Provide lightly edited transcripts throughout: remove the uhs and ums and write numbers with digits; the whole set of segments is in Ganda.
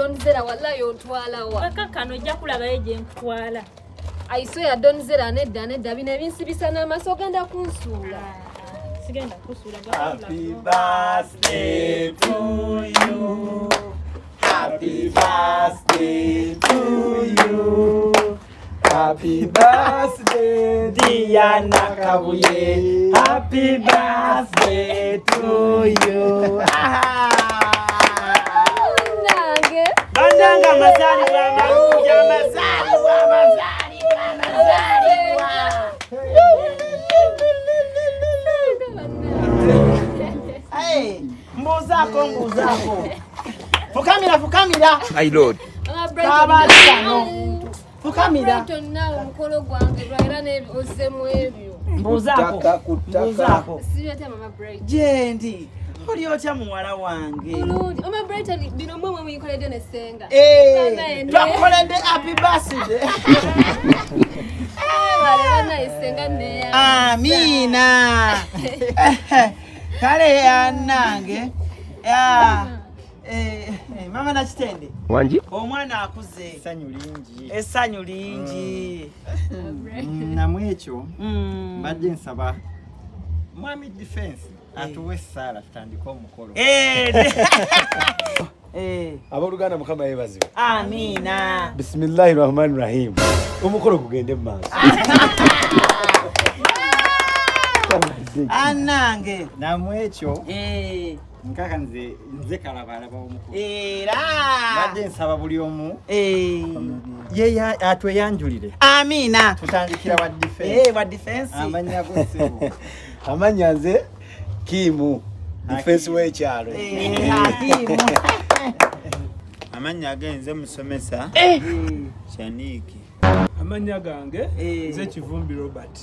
Donzera wallahi otwala wa. Kaka kano ojja kulaba yeje nkutwala. I swear Donzera nedda bino ebinsibisa n'amaso genda kunsuula. Sigenda kusuula. Happy birthday to you. Happy birthday to you. Happy birthday, dear Nakabuye. Happy birthday to you. Bandanga mazali wa maruja, mazali wa. Hey, mbuzako. Fukamira. My lord. Fukamira. Brighton now mukolo gwange lwaira n'ozemu ebyo. Mbuzako. Siyate mama Brighton. Jendi. Oli otya muwala wange. Mama Brighton bino mwe muyikoledde n'essenga. Twakoledde happy birthday. Bana essenga ne. Amina. Kale yanange. Mama na kitende. Wanji? Omwana akuze. Essanyu lingi. Namwecho. Badde nsaba. Mwami defense. Atuwe sala tutandika omukolo. Abaluganda mukama yebazibu. Amina. Bismillahirrahmanirrahim. Omukolo gugende maaso. Anange. Namwecho. Nkaka nze kalabala ba omukolo. Era. Badde nsaba buli omu. Ye atweyanjulire. Amina. Tutandikira wa defense. Wa defense. Amanya gosebo. Amanya nze Kimu. Defense w'ekyalo. Kimu. Amanya agenze musomesa. Shaniki. Amanya gange nze Kivumbi Robert.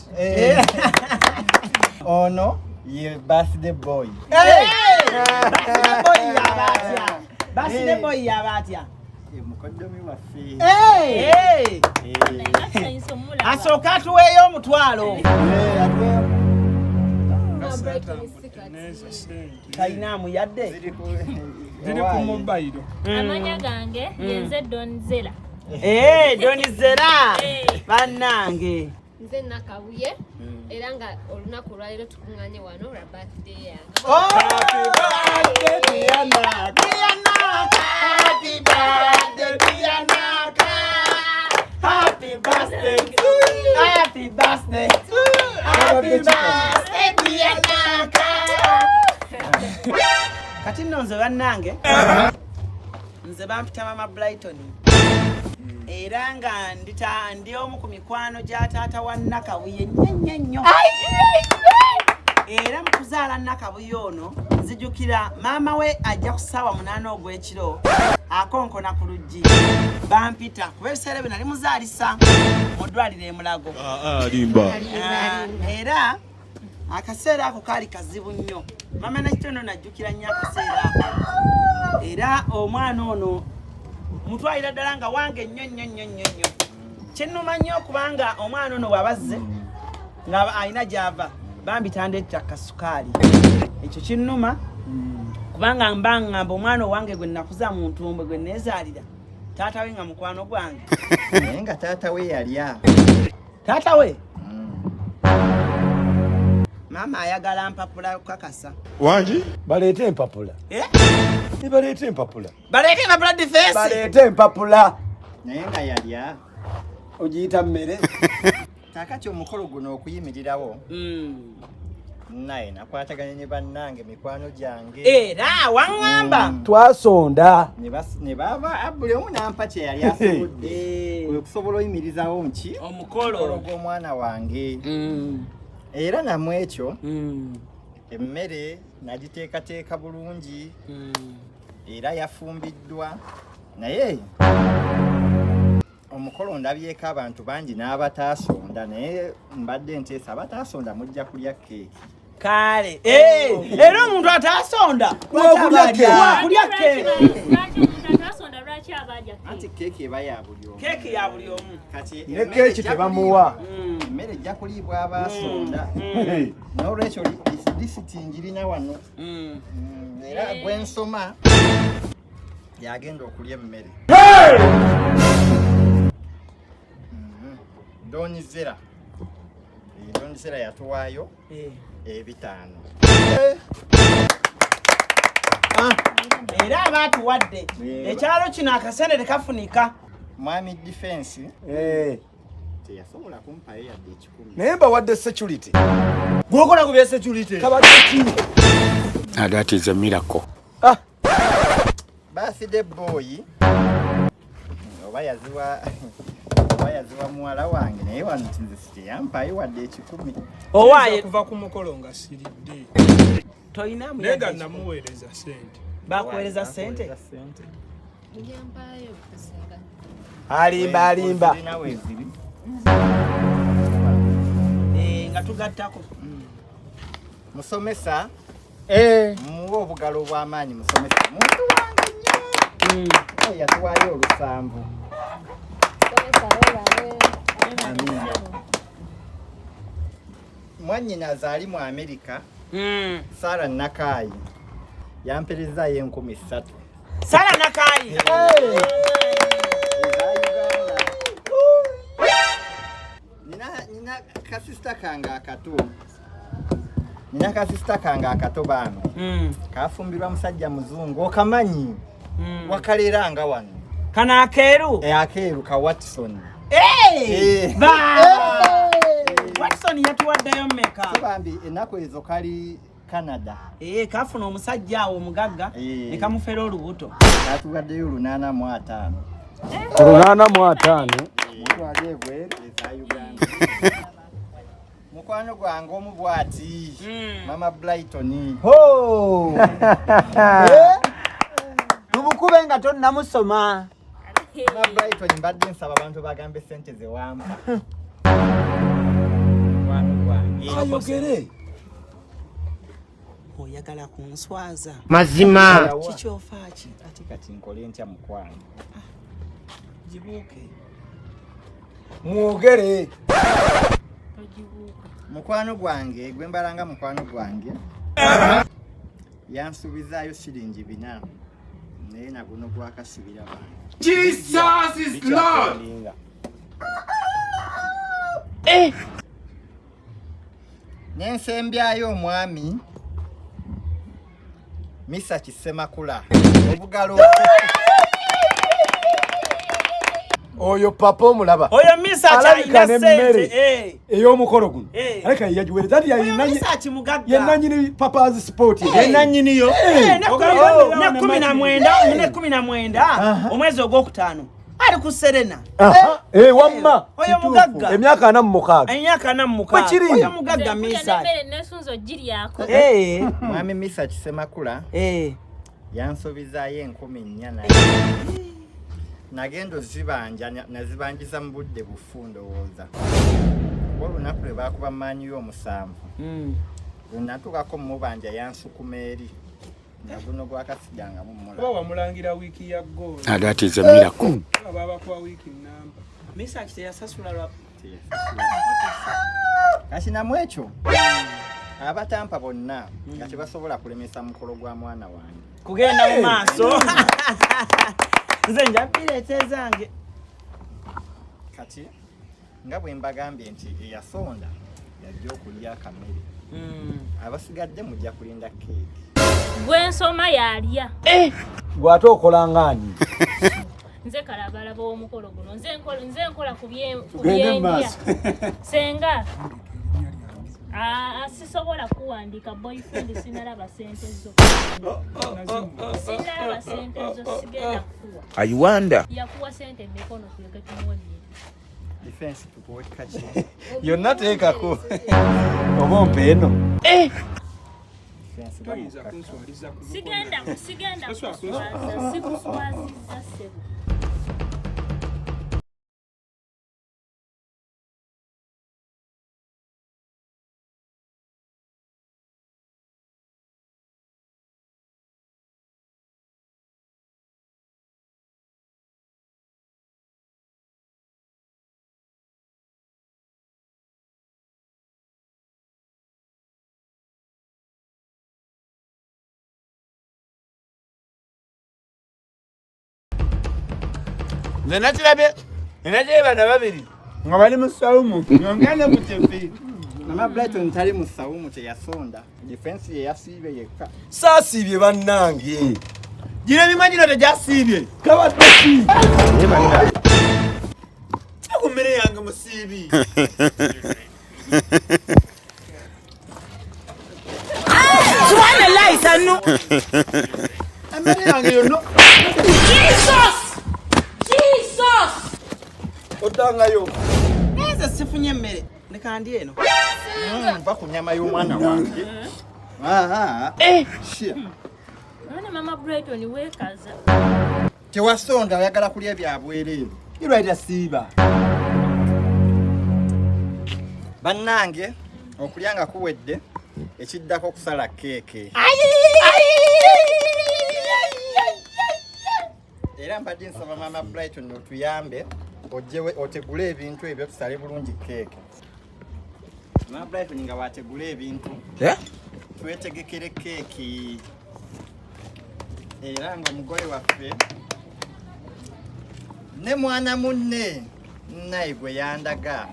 Ono ye birthday boy. Birthday boy yabatya. Mukoddomi waffe. Asooka atuweeyo omutwalo. Kainaamu yadde. Ziri ku mobile. Amanya gange yenze Donzera. Donzera. Bannange. Nze Nakabuye era nga olunaku lwaliro tukunganye wano lwa birthday yange. Happy birthday dear Naka. Happy birthday dear Naka. Happy birthday to you. Happy birthday to you. Happy birthday dear Naka. Kati nno nze bannange. Nze bampita Mama Brighton. Era nga ndi omu ku mikwano gya taata wa Nakabuye nnyo. Era mu kuzaala Nakabuye ono nzijukira maama we ajja ku ssaawa 8 ogw'ekiro akonkona ku luggi bampita kuba ebiseera bino ali muzaalisa mu ddwaliro e Mulago. Limba. Era akaseera ako kaali kazibu nnyo. Maama nakitono najjukira nnyo akaseera ako. Era omwana ono mutwalira ddala nga wange nnyo. Kinnuma nnyo kubanga omwana ono bw'abazze nga alina gy'ava bambitandetta kasukaali. Ekyo kinnuma kubanga ngamba omwana owange gwe nakuza mu ntumbwe gwe neezaalira taata we nga mukwano gwange. Naye nga taata we yalya. Taata we? Maama ayagala mpapula kukakasa. Wanji? Baleete empapula. Baleete empapula. Baleete empapula defense. Baleete empapula. Naye nga yalya. Ogiyita mmere. Kakati omukolo guno okuyimirirawo. Naye nakwataganye ne bannange mikwano gyange. Era waŋŋamba. Twasonda. Ne baba buli omu nampa kye yali asobodde. Okusobola oyimirizawo nki? Omukolo gw'omwana wange. Era namwekyo emmere nagiteekateeka bulungi era yafumbiddwa naye omukolo ndabyeko abantu bangi n'abataasonda naye mbadde nteesa abataasonda mujja kulya keeki. Kale era omuntu ataasonda kulya keeki. Anti keeki eba ya buli omu. Keeki ya buli omu. Kati ne keeki tebamuwa. Emmere ejja kuliibwa abaasonda. N'olwekyo lisiti njirina wano. Era gwensoma yagenda okulya emmere. Donizera yatuwaayo ebitaano. Era abaatuwadde ekyalo kino akasente tekafunika. Mwami Defense teyasobola kumpayo yadde 10. naye mbawadde security Gwokola ku bya security. kabadde ki That is a miracle. Birthday boy oba yaziwa muwala wange naye wano nze teyampayo wadde 10. Owaaye kuva ku mukolo nga siridde. toyina Naye nga namuweereza ssente. bakuweereza ssente. Mujyampayo kusinga. alimba Nawe ziri. Nga tugattako. Musomesa muwe obugalo bw'amaanyi musomesa. Muntu wange nnyo. Yatuwaayo olusanvu. Amina. Mwannyina azaali mu Amerika. Sara Nakaayi yamperezaayo 10,000. Sara Nakaayi. Nina kasista kange akato baano. Kafumbirwa musajja muzungu okamanyi. Wakalera nga wano. Kana akeeru. Akeeru ka Watson. Watson yatuwaddeyo mmeka? Bambi ennaku ezo kali Canada. Kafuna omusajja awo omugagga ne kamufera olubuto. Katuwaddeyo 805. 805. Mutwali ebweru eza Uganda. Mukwano gwange omu bw'ati Mama Brighton. Tubukube nga tonnamusoma. Mama Brighton mbadde nsaba abantu bagambe ssente ze wampa. ayogere oyagala kunswaza Mazima. kikyofaaki Kati nkole ntya mukwano. gibuuke mwogere Mukwano gwange gwe mbalanga mukwano gwange yansubizaayo shilingi 4 naye naguno gwakasibira bange. Jesus is Lord. Nensembyayo omwami Misa Kisemakula obugalo. oyo papa omulaba oyo Misa kyalina ssente ey'omukolo guno aleka yagiweereza ati Misa kimugagga yenanyini papa's sport Yenanyiniyo. ne 19 omwezi ogwokutaano ali ku Serena. wamma Oyo mugagga emyaka 46 emyaka 46 Kwekiri? oyo mugagga Misa. Nesunzo giryako. Mwami Misa Kisemakula yansobizaayo 10,000 naye nagenda ozibanja nazibanjiza mu budde bufu ndowooza. Olunaku lwe baakuba maanyi y'omusanvu lwe natuukako mumubanja yansukuma eri naguno gwakasiganga mumula. Wamulangira wiiki ya goal. That is a miracle. Baba kwa wiiki namba. Misa kiteyasasula lwa Kasinamu ekyo abatampa bonna nga tebasobola kulemesa mukolo gwa mwana wange. kugenda mu maaso. Nze njabireeta zange. Kati nga bwe mbagambye nti eyasonda yajja okulya akamere. Abasigadde mujja kulinda keeki. Gwensoma yalya. gwate okola ngani Nze kalabalaba w'omukolo guno. Nze nkola ku Tugende mu byendya. maaso. Senga. Sisobola kuwandiika boyfriend sinalaba ssente zo. Sinalaba ssente zo sigenda kuwa. I wonder. Yakuwa ssente mikono tuleke tumuwonye. Defense tukuwe kaki. yonna teekako oba ompe eno Defense Toyinza kunswaliza ku mukolo. Sigenda kuswaza, sikuswazizza ssebo. nze nakirabye enakye bana babiri nga bali mu sawumu ngongane mu tepi Mama Brighton tali mu sawumu teyasonda defense ye yasiibe yekka saasiibye bannange gira bimanyiro tegyasiibye kabadde ki ku mmere yange musiibi Subhanallah sanu. emmere yange yonna Jesus! otangayo Nze sifunye emmere nekandi eno. nva ku nyama y'omwana wange Mwana mama Brighton weekaza. tewasonda oyagala kulya byabwereeru irwaita siiba bannange okulya nga kuwedde ekiddako okusala keeke era mbadde nsaba mama Brighton otuyambe otegule ebintu ebyo tusale bulungi keeke mama Brighton nga wategula ebintu twetegekere keeki era nga omugole waffe ne mwana munne naye gwe yandaga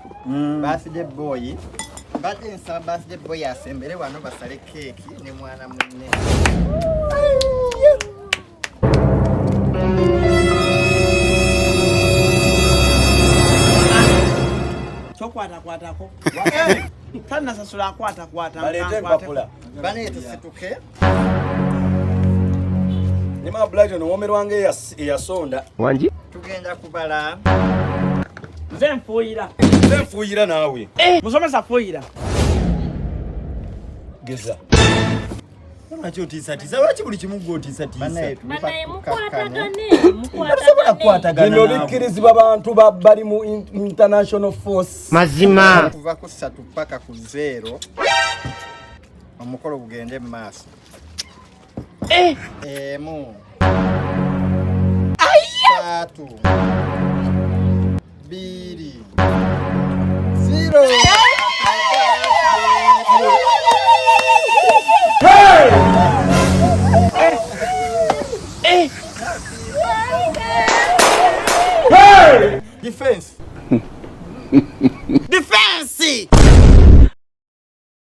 birthday boy mbadde nsaba birthday boy asembere wano basale keeki ne mwana munne Chokwatakwatako. Tanasasula akwatakwata. baleete empapula bane tusituke ne Mama Brighton owomerwange eyasonda tugenda kubala Nze nfuuyira. nze nfuuyira naawe Musomesa fuuyira. geza Lwaki otiisatiisa? Lwaki buli kimu gw'otiisatiisa? bane Banaye mukwatagane. Tasobola kukwatagana bino naawe. bikkirizibwa bantu bali mu international force Mazima. kuva ku 3 paka ku 0 omukolo gugende mu maaso emu 3 2 0 defense